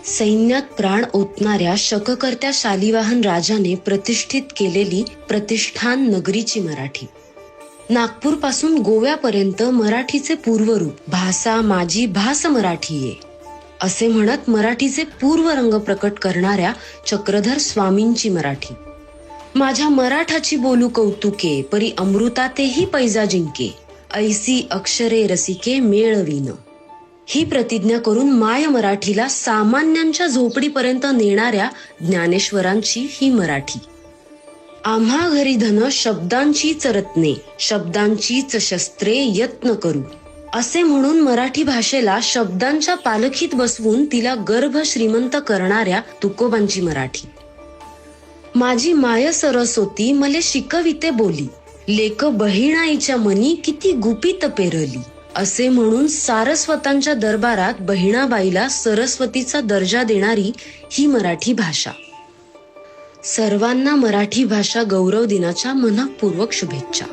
सैन्यात प्राण ओतणाऱ्या शककर्त्या शालिवाहन राजाने प्रतिष्ठित केलेली प्रतिष्ठान नगरीची मराठी. नागपूर पासून गोव्यापर्यंत मराठीचे पूर्वरूप भाषा माझी भास मराठी ये असे म्हणत मराठीचे पूर्वरंग प्रकट करणाऱ्या चक्रधर स्वामींची मराठी. माझ्या मराठाची बोलू कौतुके परी अमृतातेही पैजा जिंके ऐसी अक्षरे रसिके मेळवीन. ही प्रतिज्ञा करून माय मराठीला सामान्यांच्या झोपडीपर्यंत नेणाऱ्या ज्ञानेश्वरांची ही मराठी. आम्हा घरी धन शब्दांचीच रत्ने शब्दांचीच शस्त्रे यत्न करू असे म्हणून मराठी भाषेला शब्दांच्या पालखीत बसवून तिला गर्भ श्रीमंत करणाऱ्या तुकोबांची मराठी. माझी माय सरस्वती मले शिकविते बोली लेक बहिणाईच्या मनी किती गुपित पेरली असे म्हणून सारस्वतांच्या दरबारात बहिणाबाईला सरस्वतीचा दर्जा देणारी ही मराठी भाषा. सर्वांना मराठी भाषा गौरव दिनाच्या मनःपूर्वक शुभेच्छा.